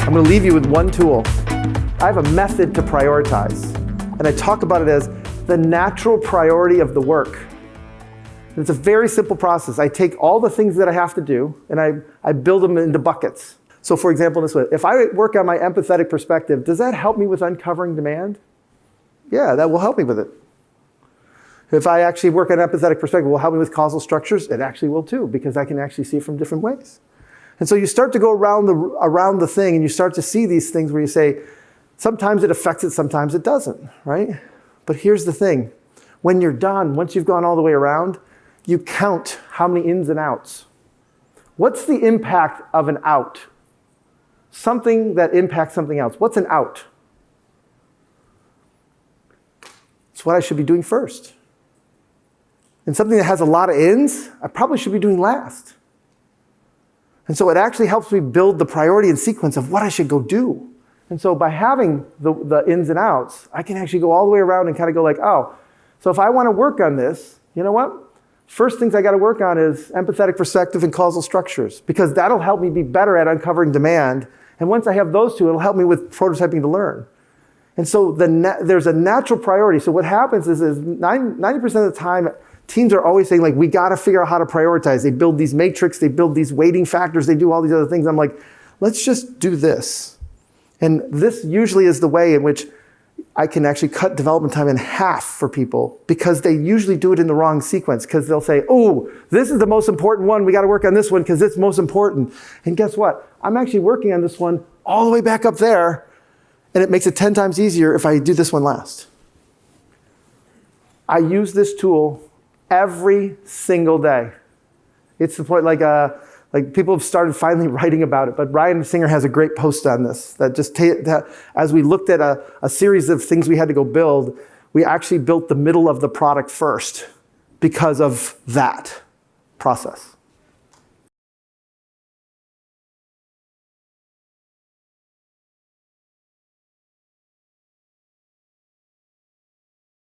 I'm going to leave you with one tool. I have a method to prioritize, and I talk about it as the natural priority of the work. And it's a very simple process. I take all the things that I have to do, and I build them into buckets. So for example, this way, if I work on my empathetic perspective, does that help me with uncovering demand? Yeah, that will help me with it. If I actually work on empathetic perspective, will help me with causal structures? It actually will too, because I can actually see it from different ways. And so you start to go around the thing, and you start to see these things where you say, sometimes it affects it, sometimes it doesn't, right? But here's the thing. When you're done, once you've gone all the way around, you count how many ins and outs. What's the impact of an out? Something that impacts something else. What's an out? It's what I should be doing first. And something that has a lot of ins, I probably should be doing last. And so it actually helps me build the priority and sequence of what I should go do. And so by having the ins and outs, I can actually go all the way around and kind of go like, oh, so if I want to work on this, you know what? First things I got to work on is empathetic perspective and causal structures, because that'll help me be better at uncovering demand. And once I have those two, it'll help me with prototyping to learn. And so there's a natural priority. So what happens is 90% of the time, teams are always saying, like, we got to figure out how to prioritize. They build these matrix, they build these weighting factors, they do all these other things. I'm like, let's just do this. And this usually is the way in which I can actually cut development time in half for people, because they usually do it in the wrong sequence, because they'll say, oh, this is the most important one. We got to work on this one because it's most important. And guess what? I'm actually working on this one all the way back up there, and it makes it 10 times easier if I do this one last. I use this tool every single day. It's the point, like people have started finally writing about it, but Ryan Singer has a great post on this that just as we looked at a series of things we had to go build, we actually built the middle of the product first because of that process.